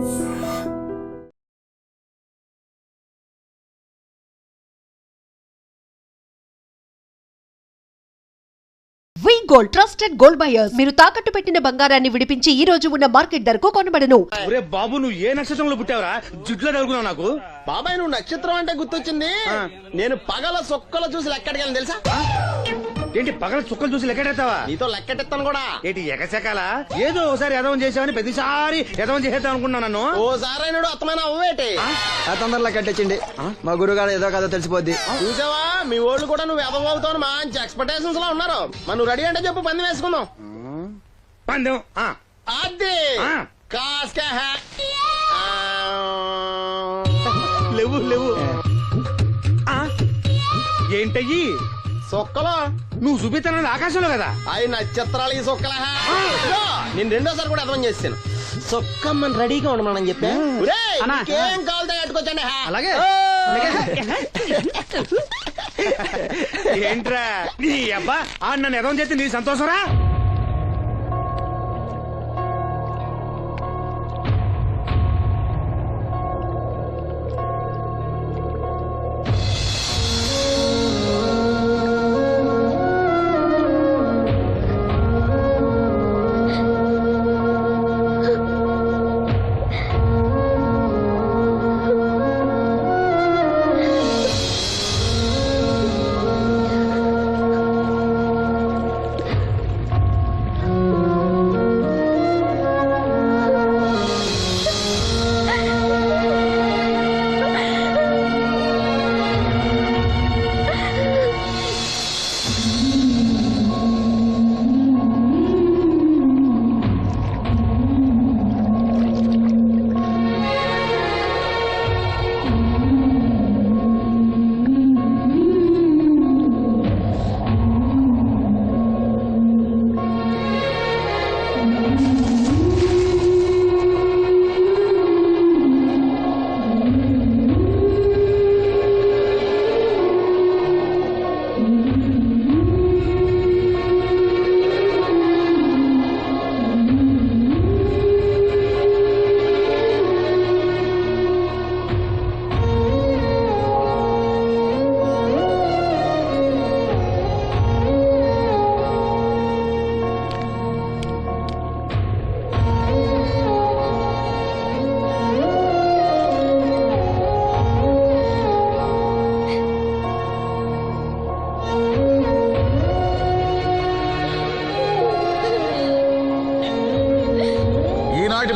వి gold trusted gold buyers మీరు తాకట్టు పెట్టిన బంగారాన్ని విడిపించి ఈ రోజు ఉన్న మార్కెట్ ధరకు కొనబడను. ఒరే బాబు, నువ్వు ఏ నక్షత్రంలో పుట్టావురా? జుట్లో తగులుకున్నావు నాకు. బాబాయ్, నువ్వు నక్షత్రం అంటే గుర్తొచ్చింది. నేను పగల సొక్కలు చూసి లెక్కడికెళ్ళను తెలుసా? ఏంటి పగల చుక్కలు చూసి లెక్కెడతావా? నీతో లెక్కెట్టాను కూడా. ఏంటి ఎగసెకాల? ఏదో ఒకసారి ఎదవం చేసావని ప్రతిసారి ఎదవం చేసేద్దాం అనుకున్నా నన్ను. ఓసారి అయినాడు అత్తమైన అవ్వేటి తొందరలో కట్టించండి. మా గురుగారు ఏదో కదా తెలిసిపోద్ది. చూసావా, మీ ఓళ్ళు కూడా నువ్వు ఎదవవుతావు మంచి ఎక్స్పెక్టేషన్స్ లో ఉన్నారు. మరి నువ్వు రెడీ అంటే చెప్పు, పందెం వేసుకుందాం. పందెం అది కాస్క లేవు లేవు. ఏంటయ్యి సొక్కలో నువ్వు చూపిస్తానది ఆకాశంలో కదా? అవి నక్షత్రాలు ఈ సొక్కల. నేను రెండోసారి కూడా అర్థం చేస్తాను. సొక్కమ్మని రెడీగా ఉండమని చెప్పా. ఏం కావాలో కట్టుకోవచ్చండి. అలాగే. ఏంట్రా నీ అబ్బా నన్ను ఎదవం చేస్తే నీ సంతోషరా?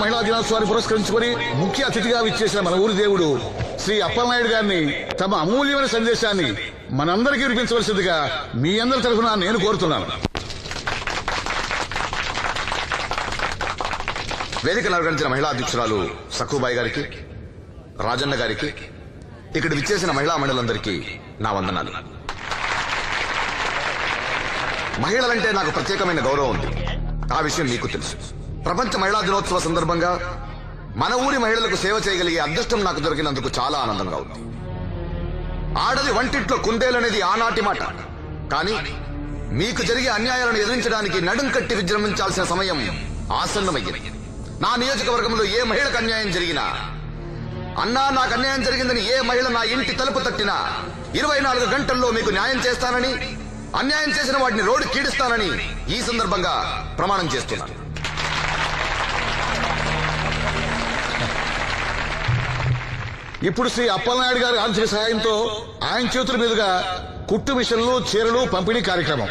మహిళా దినోత్సవాన్ని పురస్కరించుకుని ముఖ్య అతిథిగా విచ్చేసిన మన ఊరి దేవుడు శ్రీ అప్పలనాయుడు గారిని తమ అమూల్యమైన సందేశాన్ని మనందరికీ వినిపించవలసిందిగా మీ అందరి తరఫున నేను కోరుతున్నాను. వేదికను అలంకరించిన మహిళా అధ్యక్షురాలు సక్కుబాయి గారికి, రాజన్న గారికి, ఇక్కడ విచ్చేసిన మహిళా మండలందరికీ నా వందనాలు. మహిళలంటే నాకు ప్రత్యేకమైన గౌరవం ఉంది. ఆ విషయం మీకు తెలుసు. ప్రపంచ మహిళా దినోత్సవ సందర్భంగా మన ఊరి మహిళలకు సేవ చేయగలిగే అదృష్టం నాకు దొరికినందుకు చాలా ఆనందంగా ఉంది. ఆడది వంటింట్లో కుందేలనేది ఆనాటి మాట. కానీ మీకు జరిగే అన్యాయాలను ఎదిరించడానికి నడుం కట్టి విజృంభించాల్సిన సమయం ఆసన్నమయ్యింది. నా నియోజకవర్గంలో ఏ మహిళకు అన్యాయం జరిగినా, అన్నా నాకు అన్యాయం జరిగిందని ఏ మహిళ నా ఇంటి తలుపు తట్టినా 24 గంటల్లో మీకు న్యాయం చేస్తానని, అన్యాయం చేసిన వాటిని రోడ్డు కీడిస్తానని ఈ సందర్భంగా ప్రమాణం చేస్తున్నాను. ఇప్పుడు శ్రీ అప్పలనాయుడు గారి ఆర్థిక సహాయంతో ఆయన చేతుల మీదుగా కుట్టు మిషన్లు, చీరలు పంపిణీ కార్యక్రమం.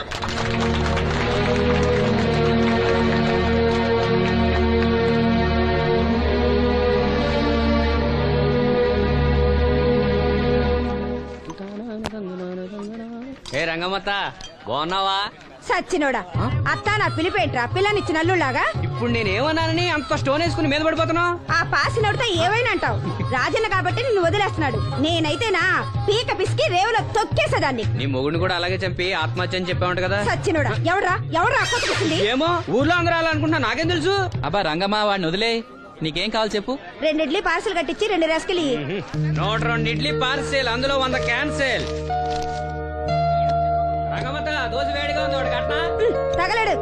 ఏ రంగమ్మత్త, బాగున్నావా? సచ్చినోడా, అత్త నా పిలిపేంట్రా పిల్లనిచ్చిన అల్లులాగా. ఇప్పుడు నేనేమన్నానని అంత స్టోన్ వేసుకుని మీద పడిపోతున్నావు? ఆ పాసినోడితో ఏవైనా అంటావు. రాజన్న కాబట్టి నిన్ను వదిలేస్తున్నాడు. నేనైతేనా పీక పిసికి రేవులో తొక్కేసేదాన్ని. నీ మొగుడిని కూడా అలాగే చంపి ఆత్మహత్య అని చెప్పావంట కదా? సచ్చినోడా, ఎవడ్రా కొట్టుకొచ్చింది? ఏమో, ఊర్లో అందరూ అలా అనుకుంటున్నా, నాకేం తెలుసు? అబ్బా రంగమ్మ, వాడిని వదిలే. నీకేం కావాలి చెప్పు. 2 ఇడ్లీ పార్సల్ కట్టించి 2 రస్కిలి. 102 ఇడ్లీ పార్సెల్, అందులో 100 క్యాన్సెల్. రంగమ్మత్త, దోశ వేడిగా ఉంది, ఒకటి కట్నా? తగలడు.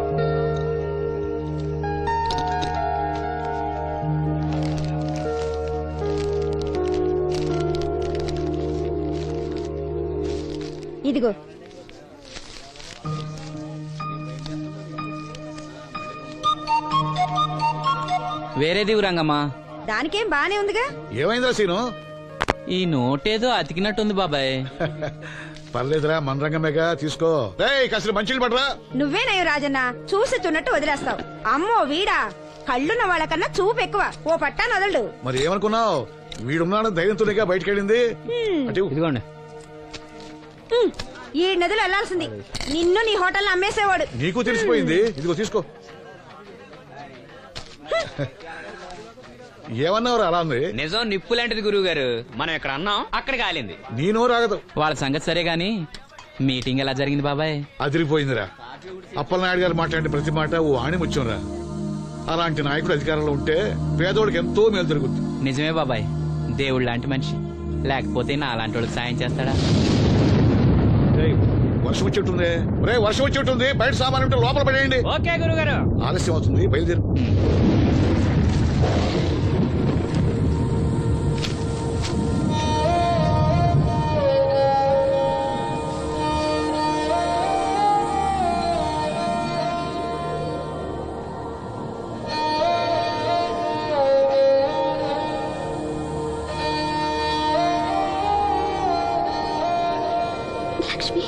ఇదిగో. వేరేది రంగమ్మా. దానికేం బానే ఉందిగా. ఏమైందిరా సీను? ఈ నోటేదో అతికినట్టుంది బాబాయ్. పర్లేదురా, మన రంగమేగా, తీసుకో. కాసిన మంచిలు పడరా. నువ్వేనయ్యో రాజన్న, చూసి తున్నట్టు వదిలేస్తావు. అమ్మో వీడా, కళ్ళున్న వాళ్ళకన్నా చూపు ఎక్కువ. ఓ పట్టా నదలడు. మరి ఏమనుకున్నావు? వీడున్నాడు ధైర్యంతోనేగా బయటకెళ్ళింది. అంటే ఇదిగోండి. ఈ నదులు వెళ్లాల్సింది. నిన్ను నీ హోటల్ అమ్మేసేవాడు. నీకు తెలిసిపోయింది. ఇదిగో తీసుకో. ఏమన్నావురా అలా ఉంది? నిజం నిప్పు లాంటిది గురువు గారు. మనం ఇక్కడ అన్నాం, అక్కడ కాలింది. నీ నోరు ఆగదు. వాళ్ళ సంగతి సరే గాని మీటింగ్ ఎలా జరిగింది బాబాయ్? అదిరిపోయిందిరా. అప్పలనాయుడు గారు మాట్లాడిన ప్రతి మాట ఓ ఆణిముత్యంరా. అలాంటి నాయకుడు అధికారంలో ఉంటే పేదోడికి ఎంతో మేలు జరుగుతుంది. నిజమే బాబాయ్, దేవుడు లాంటి మనిషి. లేకపోతే నా అలాంటి వాళ్ళకి సాయం చేస్తాడా? వర్షం వచ్చేట్టుంది. వర్షం వచ్చేట్టుంది. బయట సామాన్ ఉంటే లోపల పడేయండి. ఓకే గురుగారు. ఆలస్యం అవుతుంది, బయలుదేరు. లక్ష్మి,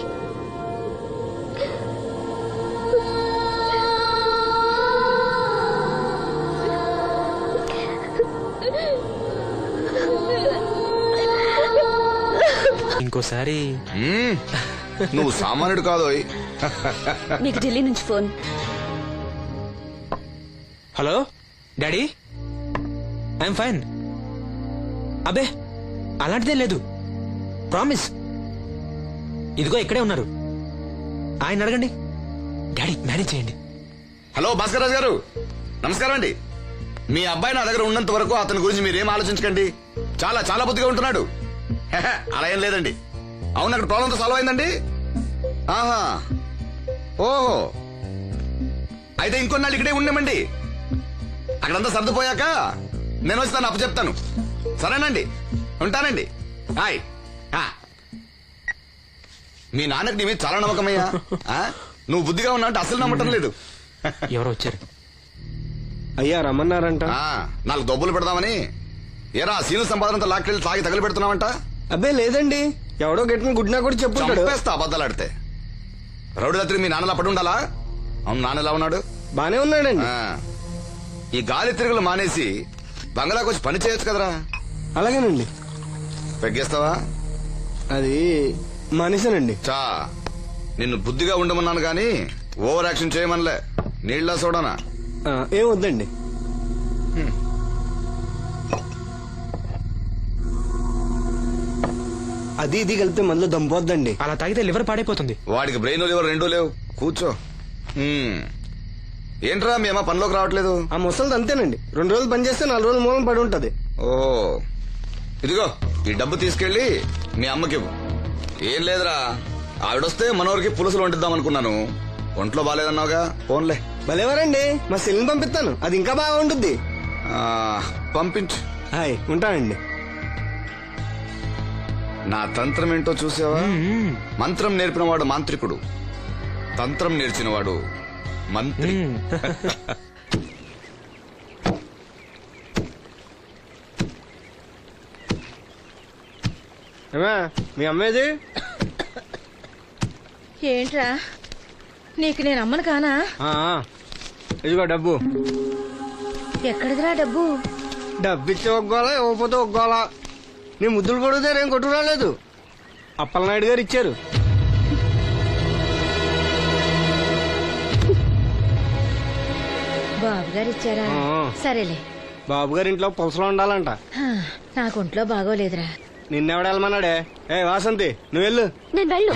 ఇంకోసారి నువ్వు సామాన్యుడు కాదోయ్. మీకు ఢిల్లీ నుంచి phone. Hello daddy, I'm fine. అబే అలాంటిదేం లేదు, ప్రామిస్. ఇదిగో ఇక్కడే ఉన్నారు, ఆయన అడగండి. డాడీ మేనేజ్ చేయండి. హలో భాస్కర్ రాజు గారు, నమస్కారం అండి. మీ అబ్బాయి నా దగ్గర ఉన్నంత వరకు అతని గురించి మీరేం ఆలోచించకండి. చాలా చాలా బుద్ధిగా ఉంటున్నాడు. అలా ఏం లేదండి. అవును, అక్కడ ప్రాబ్లంతో సాల్వ్ అయిందండి. ఆహా, ఓహో, అయితే ఇంకొన్నాళ్ళు ఇక్కడే ఉండమండి. అక్కడంతా సర్దుపోయాక నేను వస్తాను, అప్పు చెప్తాను. సరేనండి, ఉంటానండి. హాయ్. మీ నాన్నకి నీ మీద చాలా నమ్మకమయ్యా. నువ్వు బుద్ధిగా ఉన్నావు అంటే అసలు నమ్మటం లేదు. ఎవరు వచ్చారు? అయ్యా రమ్మన్నారంట. 4 దొబ్బులు పెడదామని. ఏరా సీను సంపాదనంతో లాక్కెళ్ళి తాగి తగలు పెడుతున్నావంట? అబ్బే లేదండి, ఎవడో గట్టిన గుడ్నా కూడా చెప్పుంటాడు. చంపేస్తా అబద్ధాలాడితే. రౌడీ రాత్రి మీ నాన్నలా పడి ఉండాలా? అవును, నాన్న ఎలా ఉన్నాడు? బానే ఉన్నాడండి. ఈ గాలి తిరుగులు మానేసి బంగ్లాకి వచ్చి పని చేయొచ్చు కదరా. అలాగేనండి. పెగ్గేస్తావా? అది మనిషినండి. చా, నిన్ను బుద్ధిగా ఉండమన్నాను గాని ఓవర్ యాక్షన్ చేయమనలే. నీళ్ళ సోడానా? ఏం వద్దండి. అది ఇది కలిపితే మనలో దంపోద్దండి. అలా తాగితే లివర్ పాడైపోతుంది. వాడికి బ్రెయిన్ లివర్ రెండూ లేవు. కూర్చో. ఏంట్రా మీ అమ్మ పనిలోకి రావట్లేదు? ఆ ముసలిది అంతేనండి, 2 రోజులు పని చేస్తే 4 రోజులు మూలం పడి ఉంటది. ఓ, ఇదిగో ఈ డబ్బు తీసుకెళ్లి మీ అమ్మకివ్వు. ఏం లేదురా, ఆవిడొస్తే మనోరికి పులుసులు వండిద్దాం అనుకున్నాను. ఒంట్లో బాగాలేదన్నావుగా, ఫోన్లే. భలేవారండి, మా సెల్ని పంపిస్తాను, అది ఇంకా బాగా ఉంటుంది. పంపించు. హాయ్, ఉంటానండి. నా తంత్రం ఏంటో చూసావా? మంత్రం నేర్పినవాడు మాంత్రికుడు, తంత్రం నేర్చినవాడు మంత్రి. మీ అమ్మేది ఏంట్రా, నీకు నేను అమ్మను కానా? ఇదిగో డబ్బు. ఎక్కడిదిరా డబ్బు? డబ్బిచ్చి ఒగ్గోలా, ఇవ్వకపోతే ఒగ్గోలా. నీ ముద్దులు పడితే ఏం కొట్టు రాలేదు. అప్పలనాయుడు గారు ఇచ్చారు. బాబు గారు ఇచ్చారా? సరేలే. బాబు గారి ఇంట్లో పులసలో ఉండాలంట. నాకు ఒంట్లో బాగోలేదురా. నిన్నెవడ వెళ్ళమన్నాడే? వాసంతి, నువ్వు వెళ్ళు. నేను వెళ్ళు.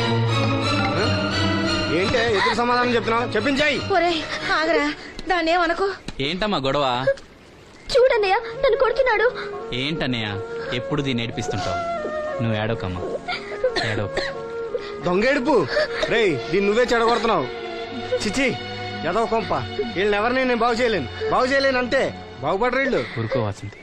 ఏంటే ఎదురు సమాధానం చెప్తున్నావు? చెప్పించాయి. ఒరే ఆగరా, దాన్ని ఏమనుకో. ఏంటమ్మా గొడవ? చూడన్నయ్య, నన్ను కొడుతున్నాడు. ఏంటన్నయ్య ఎప్పుడు దీన్ని ఏడిపిస్తుంటావు? నువ్వు ఏడోకమ్మా, ఏడో. దొంగేడుపు. రేయ్, దీన్ని నువ్వే చెడగొడుతున్నావు. చిచి, ఎదవ కొంప. వీళ్ళెవరిని నేను బాగు చేయలేను అంతే. బాగుపడరు వీళ్ళు. ఊరుకో వాసంతి.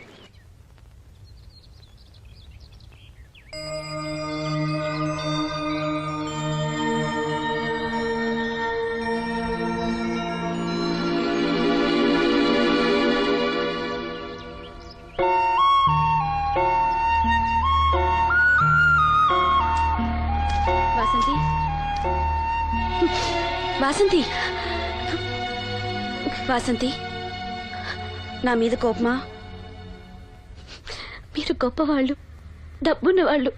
వాసంతి వాసంతి వాసంతి నా మీద కోపమా? మీరు గొప్పవాళ్ళు, డబ్బున్న వాళ్ళు,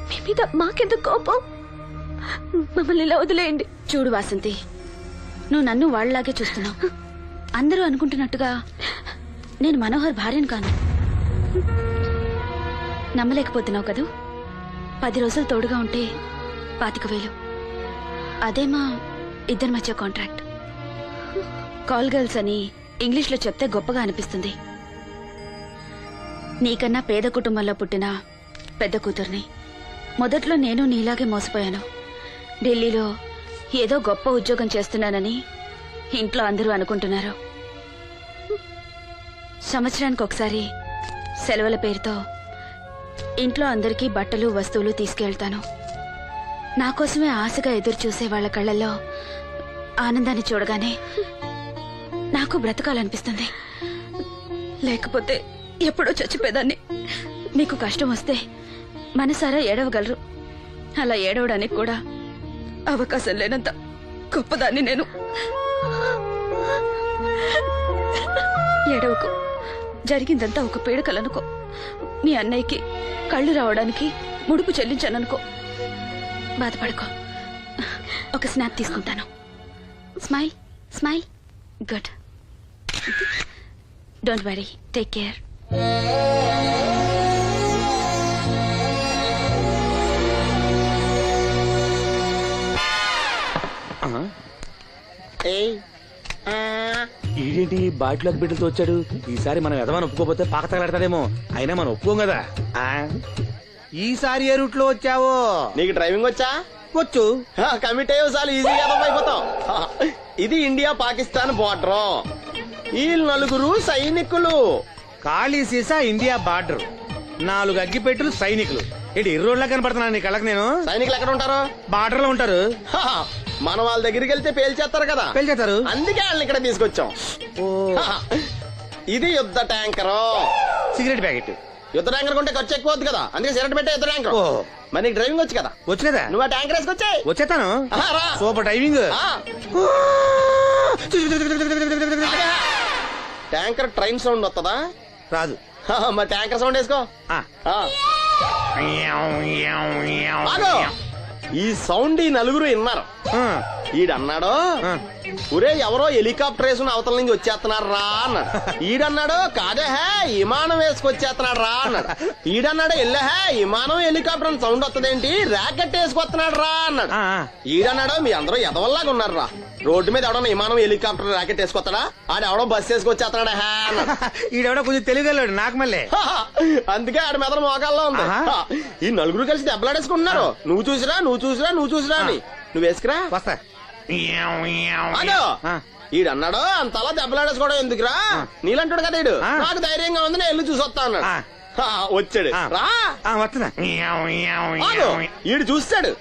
మీ మీద మాకెందుకు కోపం? మమ్మల్ని ఇలా వదిలేయండి. చూడు వాసంతి, నువ్వు నన్ను వాళ్ళలాగే చూస్తున్నావు. అందరూ అనుకుంటున్నట్టుగా నేను మనోహర్ భార్యను కాను. నమ్మలేకపోతున్నావు కదూ? 10 రోజులు తోడుగా ఉంటే 25,000. అదే మా ఇద్దరి మధ్య కాంట్రాక్ట్. కాల్ గర్ల్స్ అని ఇంగ్లీష్లో చెప్తే గొప్పగా అనిపిస్తుంది. నీకన్నా పేద కుటుంబంలో పుట్టిన పెద్ద కూతుర్ని. మొదట్లో నేను నీలాగే మోసపోయాను. ఢిల్లీలో ఏదో గొప్ప ఉద్యోగం చేస్తున్నానని ఇంట్లో అందరూ అనుకుంటున్నారు. సంవత్సరానికి ఒకసారి సెలవుల పేరుతో ఇంట్లో అందరికీ బట్టలు వస్తువులు తీసుకెళ్తాను. నా కోసమే ఆశగా ఎదురు చూసే వాళ్ళ కళ్ళల్లో ఆనందాన్ని చూడగానే నాకు బ్రతకాలనిపిస్తుంది. లేకపోతే ఎప్పుడో చచ్చిపోయేదాన్ని. మీకు కష్టం వస్తే మనసారా ఏడవగలరు. అలా ఏడవడానికి కూడా అవకాశం లేనంత గొప్పదాన్ని నేను. ఏడవకు, జరిగిందంతా ఒక పీడకలనుకో. మీ అన్నయ్యకి కళ్ళు రావడానికి ముడుపు చెల్లించాననుకో. బాధపడుకో. ఒక స్నాప్ తీసుకుంటాను. Smile smile. Good. Don't worry, take care. ఏంటి బాటిలోకి బిడ్డలతో వచ్చాడు? ఈసారి మనం ఎదమని ఒప్పుకోపోతే పాక తగలాడతాడేమో. అయినా మనం ఒప్పుకోం కదా. ఈసారి ఏ రూట్ లో వచ్చావో? నీకు డ్రైవింగ్ వచ్చా? వచ్చు. కమిట్ అయ్యే సార్లు ఈజీగా అయిపోతాం. ఇది ఇండియా పాకిస్తాన్ బోర్డర్. ఈ 4 సైనికులు. ఖాళీ సీసా ఇండియా బార్డర్, 4 అగ్గిపెట్టులు సైనికులు. ఏంటి ఇర్రోడ్లా కనపడుతున్నా నీ కళ్ళకి నేను? సైనికులు ఎక్కడ ఉంటారు? బార్డర్ లో ఉంటారు. మన వాళ్ళ దగ్గరికి వెళ్తే పేల్చేస్తారు కదా. పేల్చేస్తారు. అందుకే వాళ్ళని ఇక్కడ తీసుకొచ్చాం. ఇది యుద్ధ ట్యాంకరు. Cigarette packet. యుద్ధ ట్యాంకర్ కొంటే ఖర్చు ఎక్కువ అవుతుంది కదా, అందుకే సిగరెట్ పెట్టే యుద్ధ ట్యాంకర్. మరి నీకు డ్రైవింగ్ వచ్చు కదా? వచ్చు కదా. నువ్వు ఆ ట్యాంకర్ వేసుకొచ్చాయి. వచ్చేస్తాను. Super driving. Tanker train sound వస్తుందా? రాదు. మరి ట్యాంకర్ సౌండ్ వేసుకో. ఈ సౌండ్ ఈ 4 విన్నారు. ఈడన్నాడు, ఒరే ఎవరో హెలికాప్టర్ వేసుకుని అవతల నుంచి వచ్చేస్తున్నాడు రా అన్నాడు. ఈడన్నాడు, కాదే హే విమానం వేసుకొచ్చేస్తున్నాడు రా అన్నాడు. ఈడన్నాడు, ఎల్లహే విమానం హెలికాప్టర్ అని సౌండ్ వస్తుందేంటి, ర్యాకెట్ వేసుకొస్తున్నాడు రా అన్నాడు. ఈడన్నాడు, మీ అందరూ ఎదవల్లాగా ఉన్నారు రా. రోడ్డు మీద ఎవడన్నా విమానం హెలికాప్టర్ ర్యాకెట్ వేసుకొస్తాడా? ఆడెవడో బస్సు వేసుకొచ్చేస్తున్నాడా హే అన్నాడు. ఈడెవడో కొంచెం తెలియగలడు నాకు మళ్ళీ. అందుకే ఆడ మీద మోకాల్లో ఉంది. ఈ 4 కలిసి దెబ్బలాడేసుకుంటున్నారు. నువ్వు చూసిరా అని. నువ్వు వేసుకురా. వస్తా. ఈడన్నాడు, అంతలా దెబ్బలాడేసుకోవడం ఎందుకురా, నీలంటాడు కదా ఈడు. నాకు ధైర్యంగా ఉంది, నేను వెళ్ళి చూసి వస్తా అన్నాడు. వచ్చాడు రా. వస్తున్నా. ఈడు చూస్తాడు,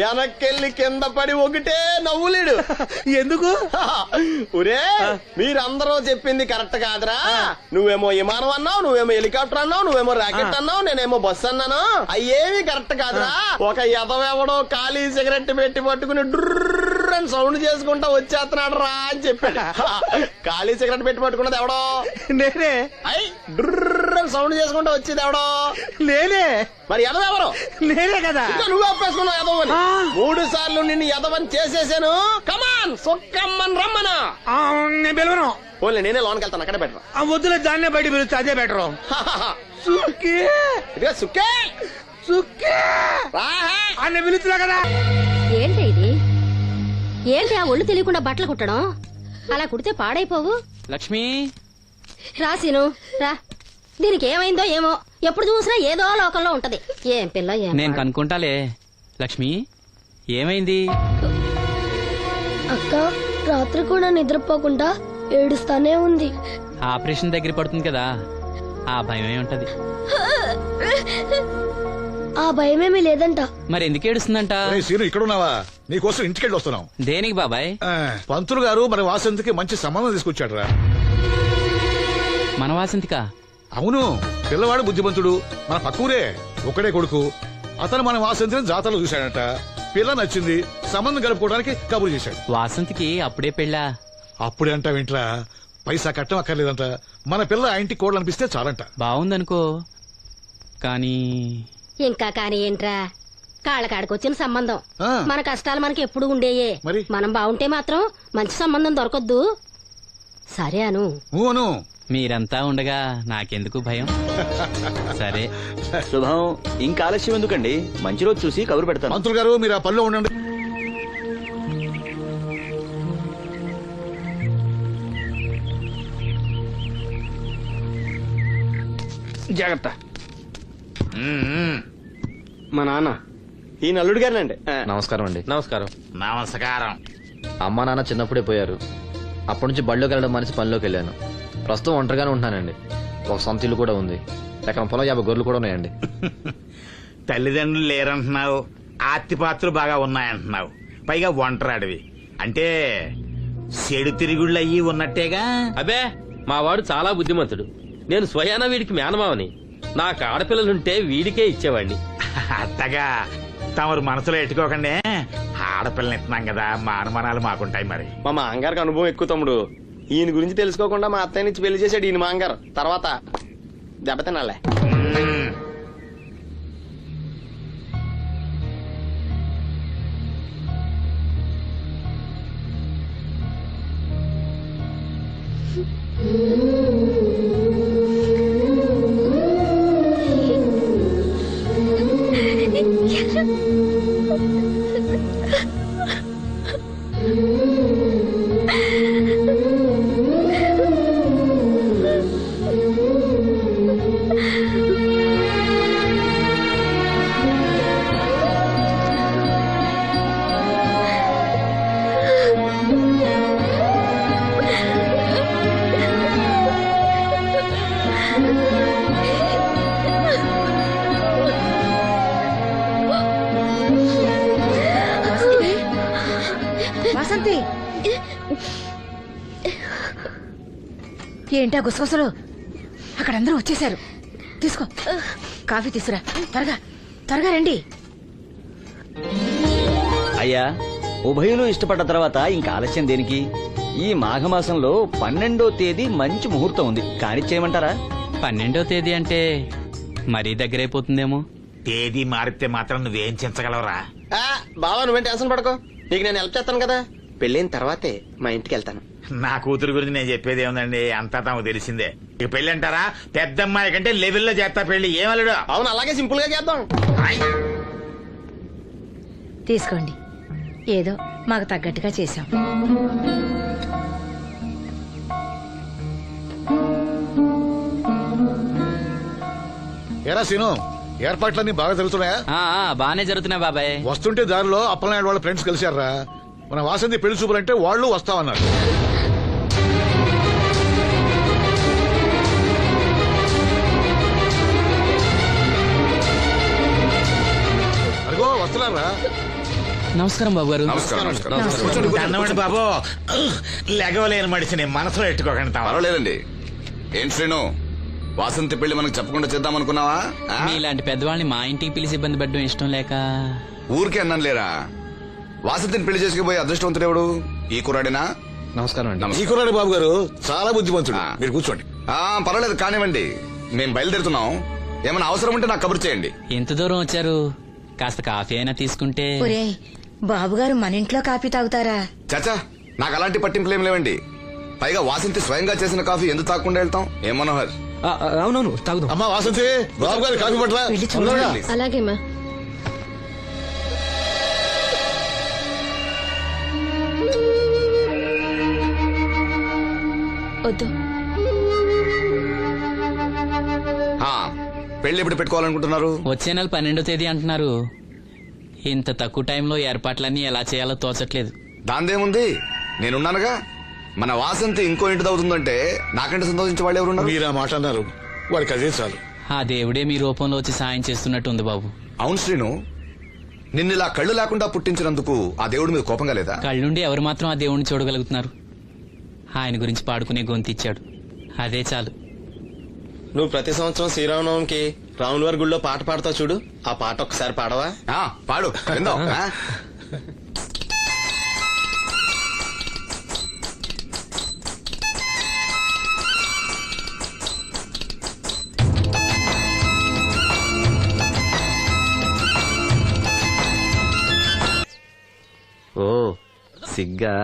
వెనక్కెళ్ళి కింద పడి ఒకటే నవ్వులేడు. ఎందుకు? ఒరే మీరందరూ చెప్పింది కరెక్ట్ కాదురా. నువ్వేమో విమానం అన్నావు, నువ్వేమో హెలికాప్టర్ అన్నావు, నువ్వేమో రాకెట్ అన్నావు, నేనేమో బస్సు అన్నాను. అయ్యేమి కరెక్ట్ కాదురా. ఒక ఎదవెవడో ఖాళీ సిగరెట్ పెట్టి పట్టుకుని డుర్ర్ అని సౌండ్ చేసుకుంటా వచ్చేస్తున్నాడు రా అని చెప్పాడు. ఖాళీ సిగరెట్ పెట్టి పట్టుకున్నది ఎవడో? నేనే. అయ్యి డుర్ర్ అని సౌండ్ చేసుకుంటా వచ్చేది ఎవడో? నేనే. మరి ఎదవెవరు? నేనే కదా. నువ్వు అప్పేసుకున్నావు ఎదవని. 3 సార్లు నిన్ను ఎదవని చేసేసాను. కమాన్ సొక్కమ్మని రమ్మనా. నేను పిలవను. ఓన్లీ నేనే లోన్కి వెళ్తాను, అక్కడే బెటర్. వద్దులే, దాన్నే బయట పిలుస్తా, అదే బెటర్. ఇదిగా సుక్కే అన్న పిలుస్తున్నా కదా. ఏంటి ఇది? ఏంటి ఆ ఒళ్ళు తెలియకుండా బట్టలు కుట్టడం? అలా కుడితే పాడైపోవు. లక్ష్మి రాసిను రా. దీనికి ఏమైందో ఏమో, ఎప్పుడు చూసినా ఏదో లోకంలో ఉంటది. ఏం పిల్ల ఏం. నేను కనుక్కుంటాలే. లక్ష్మి ఏమైంది? అక్క రాత్రి కూడా నిద్రపోకుండా ఏడుస్తానే ఉంది. ఆపరేషన్ దగ్గర పడుతుంది కదా, ఆ భయమే ఉంటది. ఆ భయమేమీ లేదంట. మరి ఎందుకు ఏడుస్తుందంట? సీను ఇక్కడ ఉన్నావా? నీకోసం ఇంటికెళ్ళి వస్తున్నాం. దేనికి బాబాయ్? పంతులు గారు మన వాసంతికి మంచి సంబంధం తీసుకొచ్చాడు రా. మన వాసంతికా? అవును, పిల్లవాడు బుద్ధిమంతుడు, మన పక్కూరే, ఒకడే కొడుకు. అతను మన వాసంతిని జాతరలో చూశాడట. పిల్ల నచ్చింది, సంబంధం కలుపుకోవడానికి కబురు చేశాడు. వాసంతికి అప్పుడే పెళ్ళా? అప్పుడే అంట వింట్రా, పైసా కట్టం అక్కర్లేదంట. మన పిల్ల ఆ ఇంటి కోడలు అనిపిస్తే చాలంట. బాగుందనుకో, కానీ ఇంకా కానీ ఏంట్రా, కాళ్ళకాడికొచ్చిన సంబంధం. ఆ. మన కష్టాలు మనకి ఎప్పుడు ఉండేయే. మరి? మనం బాగుంటే మాత్రం మంచి సంబంధం దొరకొద్దు. సరే అను. ఊను. మీరంతా ఉండగా నాకెందుకు భయం? సరే. శుభం. ఇంకా ఆలస్యం ఎందుకండి, మంచి రోజు చూసి కబురు పెడతాను. మంత్రులు గారు మీరు ఆ పనిలో ఉండండి. జాగ్రత్త. మా నాన్న ఈ నల్లుడు గారినండి. నమస్కారం అండి. నమస్కారం. నమస్కారం. అమ్మా నాన్న చిన్నప్పుడే పోయారు. అప్పటి నుంచి బళ్ళోకి వెళ్ళడం మనిషి పనిలోకి వెళ్ళాను. ప్రస్తుతం ఒంటరిగానే ఉంటున్నానండి. ఒక సొంత ఇల్లు కూడా ఉంది. ఎక్కడ పొలం 50 గొర్రెలు కూడా ఉన్నాయండి. తల్లిదండ్రులు లేరంటున్నావు, ఆస్తిపాత్రులు బాగా ఉన్నాయంటున్నావు, పైగా ఒంటరాడివి అంటే చెడు తిరుగుళ్ళు అయ్యి ఉన్నట్టేగా. అబే, మా వాడు చాలా బుద్ధిమంతుడు. నేను స్వయాన వీడికి మేనమావని. నాకు ఆడపిల్లలుంటే వీడికే ఇచ్చేవాడిని. అత్తగా తమరు మనసులో ఎట్టుకోకండి, ఆడపిల్లని ఇస్తున్నాం కదా, మా అనుమానాలు మాకుంటాయి. మరి మా మాంగారికి అనుభవం ఎక్కువ తమ్ముడు. ఈయన గురించి తెలుసుకోకుండా మా అత్తయ్య నుంచి పెళ్లి చేశాడు ఈయన మాంగారు. తర్వాత దెబ్బతినాలే. వాసంతి, ఏంటా గుసగుసలు? అక్కడ అందరూ వచ్చేసారు. తీసుకో, కాఫీ తీసురా. త్వరగా త్వరగా రండి. అయ్యా, ఉభయులు ఇష్టపడ్డ తర్వాత ఇంకా ఆలస్యం దేనికి? ఈ మాఘమాసంలో 12వ తేదీ మంచి ముహూర్తం ఉంది. కానిచ్చేయమంటారా? 12వ తేదీ అంటే మరీ దగ్గరైపోతుందేమో. తేదీ మారితే మాత్రం నువ్వేం చించగలవురా? బావా నువ్వేం టెన్షన్ పడకో, నీకు నేను హెల్ప్ చేస్తాను కదా. పెళ్ళైన తర్వాతే మా ఇంటికి వెళ్తాను. నా కూతురు గురించి నేను చెప్పేది ఏముందండి, అంతా తమకు తెలిసిందే. ఇక పెళ్లి అంటారా, పెద్దమ్మాయి కంటే లెవెల్లో చేస్తా పెళ్లి. ఏమలుడు? అవును, అలాగే సింపుల్ గా చేద్దాం. తీసుకోండి, ఏదో మాకు తగ్గట్టుగా చేశాం. ఎరా సీను, ఏర్పాట్లన్నీ బాగా జరుగుతున్నాయా? బానే జరుగుతున్నాయి బాబాయ్. వస్తుంటే దారిలో అప్పలనాయుడు వాళ్ళ ఫ్రెండ్స్ కలిశారా? మన వాసంతి పెళ్లి చూపులంటే వాళ్ళు వస్తామన్నారు. అదిగో వస్తున్నారా? నమస్కారం బాబు గారు. అన్నమాట బాబు, లెగవలేని మడిచిని మనసులో ఎట్టుకోకండి. పర్వాలేదండి. ఏం శ్రీను, వాసంతి పెళ్లి మనకు చెప్పకుండా చేద్దామనుకున్నావా? మీలాంటి పెద్దవాళ్ళని మా ఇంటికి పిలిచి ఇబ్బంది పెట్టడం ఇష్టం లేక ఊరికే అన్నాను లేరా. వాసంతిని పెళ్లి చేసుకుపోయే అదృష్టవంతుడెవడు? ఈ కుర్రాడేనా? నమస్కారం అండి. ఈ కుర్రాడు బాబు గారు చాలా బుద్ధిమంతుడు. మీరు కూర్చోండి. పర్వాలేదు, కానివ్వండి. మేము బయలుదేరుతున్నాం. ఏమైనా అవసరం ఉంటే నాకు కబురు చేయండి. ఎంత దూరం వచ్చారు? కాస్త కాఫీ అయినా తీసుకుంటే. బాబుగారు మన ఇంట్లో కాఫీ తాగుతారా? చాచా, నాకు అలాంటి పట్టింపులేం లేవండి. పైగా వాసంతి స్వయంగా చేసిన కాఫీ ఎందుకు తాగకుండా వెళ్తాం? ఏం మనోహర్? అవునవును, తాగుదాం. అమ్మా వాసంతి, బాబు గారు కాఫీ పట్ల. అలాగేమా. వద్దు. పెళ్లి ఎప్పుడు పెట్టుకోవాలనుకుంటున్నారు? వచ్చే నెల 12వ తేదీ అంటున్నారు. ఇంత తక్కువ టైంలో ఏర్పాట్లన్నీ ఎలా చేయాలో తోచట్లేదు. దాందేముంది, నేనున్నానుగా. మన వాసంతి ఇంకో ఇంటి అవుతుందంటే నాకంటే సంతోషించే వాళ్ళు ఎవరున్నారు? మీరు ఆ మాట అన్నారు, వాడికి అదే చాలు. ఆ దేవుడే మీ రూపంలో వచ్చి సాయం చేస్తున్నట్టు ఉంది బాబు. అవును శ్రీను, నిన్నిలా కళ్ళు లేకుండా పుట్టించినందుకు ఆ దేవుడి మీద కోపంగా లేదా? కళ్ళుండి ఎవరు మాత్రం ఆ దేవుడిని చూడగలుగుతున్నారు? ఆయన గురించి పాడుకునే గొంతిచ్చాడు, అదే చాలు. నువ్వు ప్రతి సంవత్సరం శ్రీరామనవమికి రాముల వారి గుళ్ళో పాట పాడతావు చూడు, ఆ పాట ఒకసారి పాడవా? పాడు విందాం. ఓ సిగ్గా.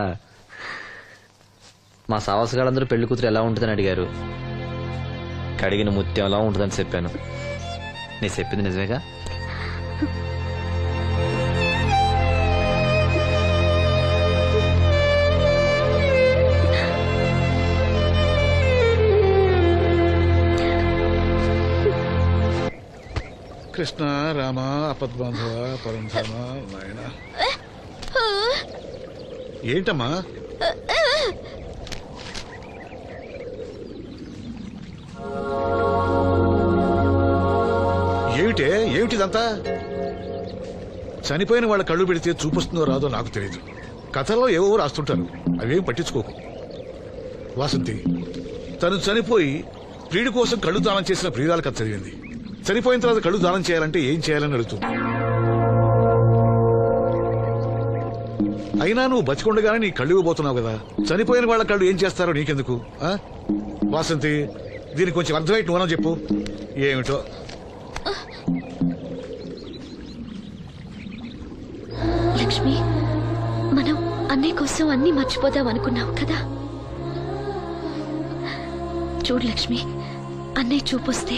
మా సావసగాళ్ళందరూ పెళ్లి కూతురు ఎలా ఉంటుందని అడిగారు. కడిగిన ముత్యం ఎలా ఉంటుందని చెప్పాను. నీ చెప్పింది నిజమేగా? కృష్ణ రామ అపద్బాంధవ పరంధామ నాయన. ఏంటమ్మా? ఏమిటిదంతా? చనిపోయిన వాళ్ళ కళ్ళు పెడితే చూపిస్తుందో రాదో నాకు తెలియదు. కథల్లో ఏవో రాస్తుంటారు, అవేం పట్టించుకోకు. వాసంతి తను చనిపోయి ప్రియుడి కోసం కళ్ళు దానం చేసిన ప్రియురాల కథ చదివింది. చనిపోయిన తర్వాత కళ్ళు దానం చేయాలంటే ఏం చేయాలని అడుగుతుంది. అయినా నువ్వు బతికొండగానే నీ కళ్ళు ఇవ్వబోతున్నావు కదా, చనిపోయిన వాళ్ళ కళ్ళు ఏం చేస్తారో నీకెందుకు? వాసంతి దీనికి కొంచెం అర్థమైతే నువ్వన్నా చెప్పు. ఏమిటో లక్ష్మి, మనం అన్నయ్య కోసం అన్ని మర్చిపోదాం అనుకున్నావు కదా. చూడు లక్ష్మి, అన్నయ్య చూపొస్తే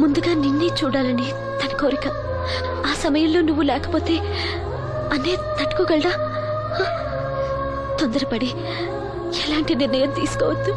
ముందుగా నిన్నే చూడాలని తన కోరిక. ఆ సమయంలో నువ్వు లేకపోతే అన్నయ్య తట్టుకోగలడా? తొందరపడి ఎలాంటి నిర్ణయం తీసుకోవద్దు.